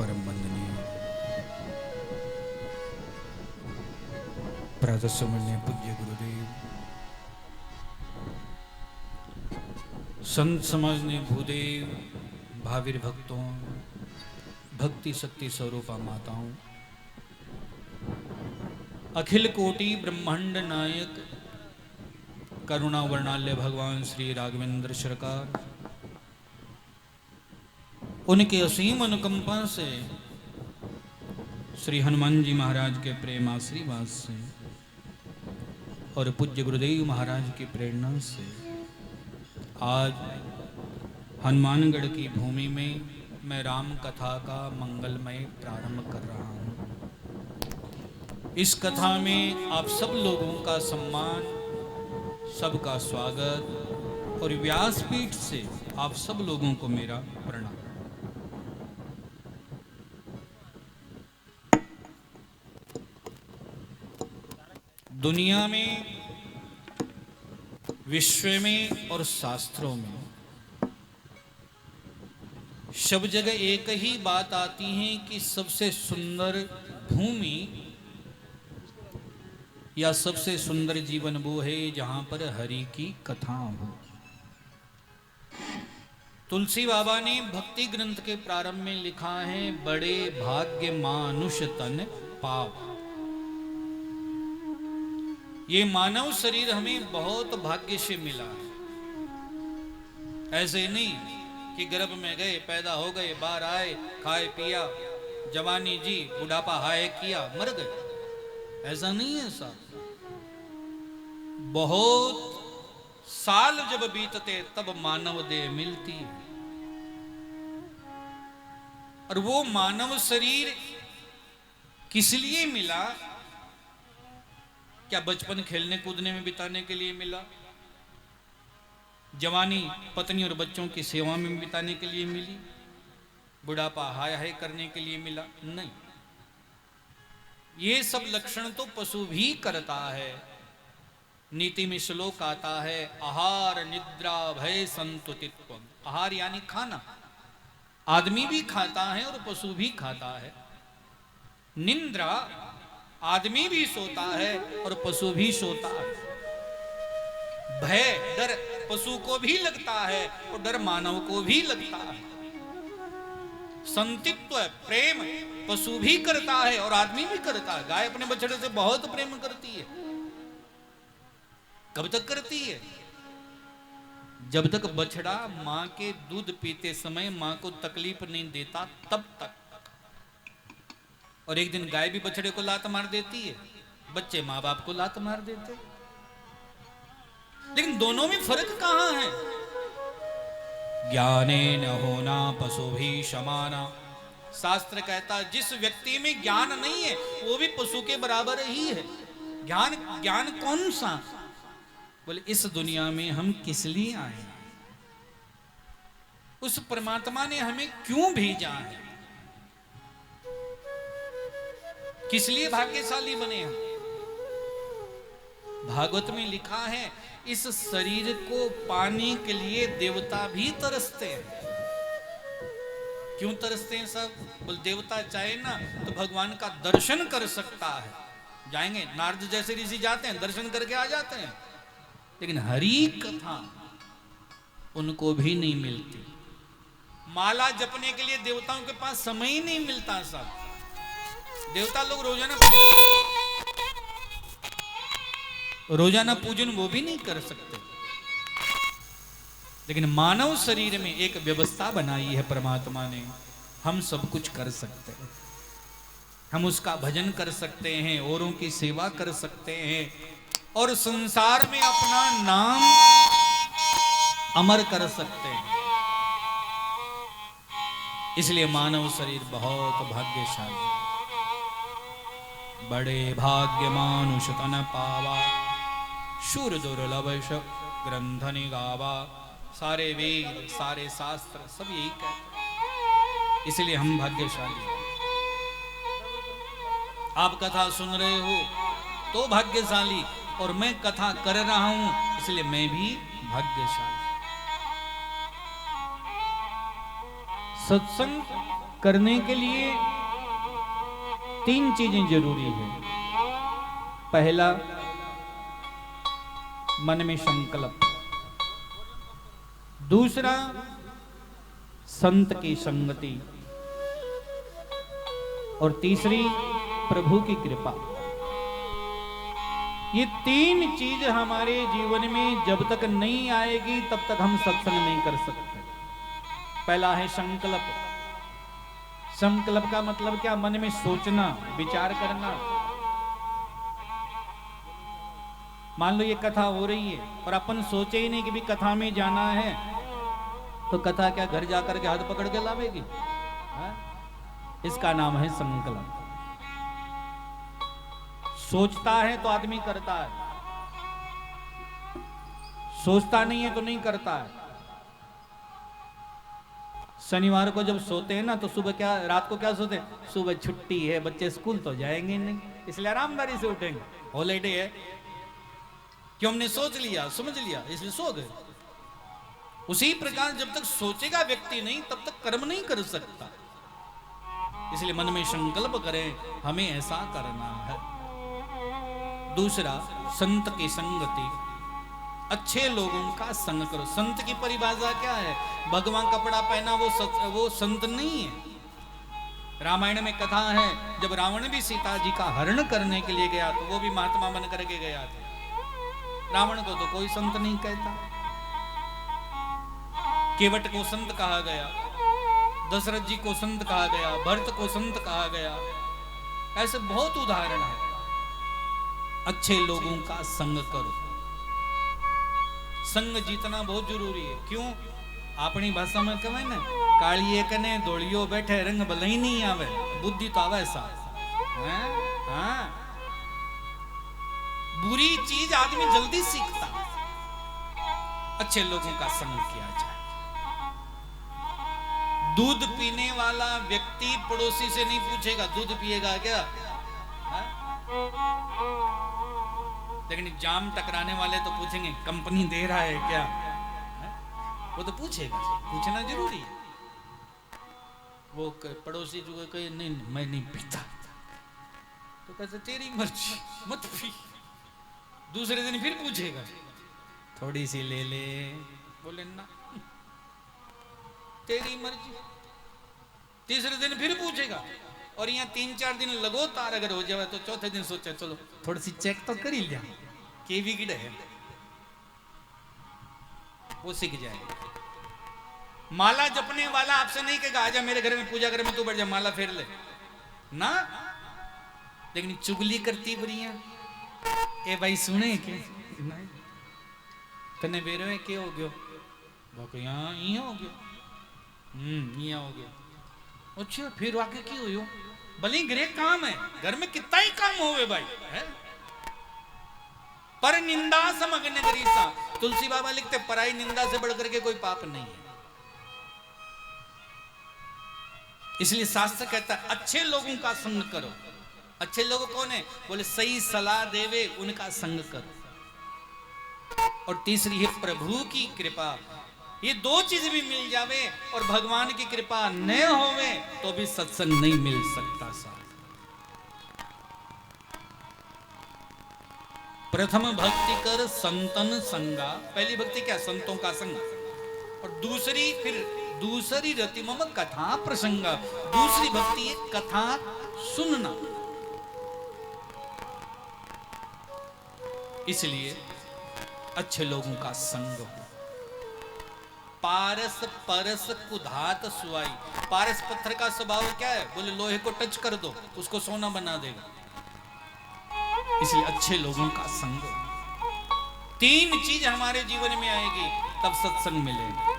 परम वंदनीय प्रातः सुमन्य पूज्य गुरुदेव, संत समाजने भूदेव, भावीर भक्तों, भक्ति शक्ति स्वरूपा माताओं, अखिल कोटि ब्रह्मांड नायक करुणा वर्णाल्य भगवान श्री राघवेंद्र सरकार, उनके असीम अनुकंपा से श्री हनुमान जी महाराज के प्रेम आशीर्वाद से और पूज्य गुरुदेव महाराज की प्रेरणा से आज हनुमानगढ़ की भूमि में मैं राम कथा का मंगलमय प्रारंभ कर रहा हूँ। इस कथा में आप सब लोगों का सम्मान, सबका स्वागत और व्यासपीठ से आप सब लोगों को मेरा प्रणाम। दुनिया में, विश्व में और शास्त्रों में सब जगह एक ही बात आती है कि सबसे सुंदर भूमि या सबसे सुंदर जीवन वो है जहां पर हरि की कथा हो। तुलसी बाबा ने भक्ति ग्रंथ के प्रारंभ में लिखा है, बड़े भाग्य मानुष तन पाव। ये मानव शरीर हमें बहुत भाग्य से मिला है। ऐसे नहीं कि गर्भ में गए, पैदा हो गए, बाहर आए, खाए पिया, जवानी जी, बुढ़ापा हाय किया, मर गए। ऐसा नहीं है साहब। बहुत साल जब बीतते तब मानव देह मिलती है। और वो मानव शरीर किस लिए मिला? क्या बचपन खेलने कूदने में बिताने के लिए मिला? जवानी पत्नी और बच्चों की सेवा में बिताने के लिए मिली? बुढ़ापा हाय हाय करने के लिए मिला? नहीं। ये सब लक्षण तो पशु भी करता है। नीति में श्लोक आता है, आहार निद्रा भय संतुतित्व। आहार यानी खाना, आदमी भी खाता है और पशु भी खाता है। निद्रा, आदमी भी सोता है और पशु भी सोता है। भय, डर पशु को भी लगता है और डर मानव को भी लगता है। संतित्व, प्रेम पशु भी करता है और आदमी भी करता है। गाय अपने बछड़े से बहुत प्रेम करती है। कब तक करती है? जब तक बछड़ा मां के दूध पीते समय मां को तकलीफ नहीं देता तब तक। और एक दिन गाय भी बछड़े को लात मार देती है, बच्चे मां बाप को लात मार देते। लेकिन दोनों में फर्क कहां है? ज्ञाने न होना पशु भी समाना। शास्त्र कहता है जिस व्यक्ति में ज्ञान नहीं है वो भी पशु के बराबर ही है। ज्ञान कौन सा? बोले इस दुनिया में हम किस लिए आए, उस परमात्मा ने हमें क्यों भेजा है, किस लिए भाग्यशाली बने हम। भागवत में लिखा है, इस शरीर को पाने के लिए देवता भी तरसते हैं। क्यों तरसते हैं सब? बोल देवता चाहे ना तो भगवान का दर्शन कर सकता है, जाएंगे, नारद जैसे ऋषि जाते हैं, दर्शन करके आ जाते हैं। लेकिन हरि कथा उनको भी नहीं मिलती। माला जपने के लिए देवताओं के पास समय ही नहीं मिलता सब। देवता लोग रोजाना पूजन वो भी नहीं कर सकते। लेकिन मानव शरीर में एक व्यवस्था बनाई है परमात्मा ने, हम सब कुछ कर सकते हैं। हम उसका भजन कर सकते हैं, औरों की सेवा कर सकते हैं और संसार में अपना नाम अमर कर सकते हैं। इसलिए मानव शरीर बहुत भाग्यशाली। बड़े भाग्य मानुष तन पावा, शूर दुर्लभ ग्रंथ निगावा। सारे वेद, सारे शास्त्र सब यही कहते। इसलिए हम भाग्यशाली हैं। आप कथा सुन रहे हो तो भाग्यशाली, और मैं कथा कर रहा हूं इसलिए मैं भी भाग्यशाली। सत्संग करने के लिए 3 चीजें जरूरी है। पहला, मन में संकल्प। दूसरा, संत की संगति। और तीसरी, प्रभु की कृपा। ये 3 चीज हमारे जीवन में जब तक नहीं आएगी तब तक हम सत्संग नहीं कर सकते। पहला है संकल्प। संकल्प का मतलब क्या? मन में सोचना, विचार करना। मान लो ये कथा हो रही है और अपन सोचे ही नहीं कि भी कथा में जाना है, तो कथा क्या घर जाकर के हाथ पकड़ के लावेगी? इसका नाम है संकल्प। सोचता है तो आदमी करता है, सोचता नहीं है तो नहीं करता है। शनिवार को जब सोते हैं ना तो सुबह क्या, रात को क्या सोते हैं? सुबह छुट्टी है, बच्चे स्कूल तो जाएंगे नहीं, इसलिए आरामदारी से उठेंगे, हॉलीडे है। क्यों? हमने सोच लिया, समझ लिया, इसलिए सो गए। उसी प्रकार जब तक सोचेगा व्यक्ति नहीं तब तक कर्म नहीं कर सकता। इसलिए मन में संकल्प करें, हमें ऐसा करना है। दूसरा, संत की संगति। अच्छे लोगों का संग करो। संत की परिभाषा क्या है? भगवान कपड़ा पहना वो संत नहीं है। रामायण में कथा है, जब रावण भी सीता जी का हरण करने के लिए गया तो वो भी महात्मा बन करके गया था। रावण को तो कोई संत नहीं कहता। केवट को संत कहा गया, दशरथ जी को संत कहा गया, भरत को संत कहा गया। ऐसे बहुत उदाहरण है। अच्छे लोगों का संग करो। संग जीतना बहुत जरूरी है। क्यों? अपनी भाषा में कहे ना, कालिए कने दौड़ियो बैठे रंग भले नहीं आवे, बुद्धि तो आवे सा। हाँ, बुरी चीज आदमी जल्दी सीखता। अच्छे लोगों का संग किया जाए। दूध पीने वाला व्यक्ति पड़ोसी से नहीं पूछेगा दूध पिएगा क्या, लेकिन जाम टकराने वाले तो पूछेंगे कंपनी दे रहा है क्या। वो तो पूछेगा, पूछना जरूरी है। वो पड़ोसी जो कहे नहीं मैं नहीं पीता, तो कैसे तेरी मर्जी मत पी। दूसरे दिन फिर पूछेगा थोड़ी सी ले ले, बोले ना तेरी मर्जी। तीसरे दिन फिर पूछेगा, और यहाँ 3-4 दिन लगातार अगर हो जाए तो चौथे दिन सोचे चलो थोड़ी सी चेक तो कर ही लिया के भी गिड़ है, वो सीख जाएगा। माला जपने वाला आपसे नहीं कहेगा आजा मेरे घर में पूजा करे में तू बैठ जा माला फेर ले ना, लेकिन चुगली करती बुरिया ए भाई सुने के तने बेरो है के हो गयो बाकी यहाँ यहाँ हो गयो यहाँ हो गया। अच्छा फिर वाकई की हुई हो भले गृह काम है, घर में कितना ही काम होवे भाई है? पर निंदा समग्न गरीसा, तुलसी बाबा लिखते पराई निंदा से बढ़कर के कोई पाप नहीं है। इसलिए शास्त्र कहता है अच्छे लोगों का संग करो। अच्छे लोग कौन है? बोले सही सलाह देवे उनका संग करो। और तीसरी है प्रभु की कृपा। ये 2 चीज भी मिल जावे और भगवान की कृपा न होवे तो भी सत्संग नहीं मिल सकता। प्रथम भक्ति कर संतन संगा। पहली भक्ति क्या? संतों का संग। और दूसरी रति मम कथा प्रसंगा। दूसरी भक्ति है कथा सुनना। इसलिए अच्छे लोगों का संग हो। पारस परस कुधात सुआई। पारस पत्थर का स्वभाव क्या है? बोले लोहे को टच कर दो उसको सोना बना देगा। इसलिए अच्छे लोगों का संग। 3 चीज हमारे जीवन में आएगी तब सत्संग मिलेगा।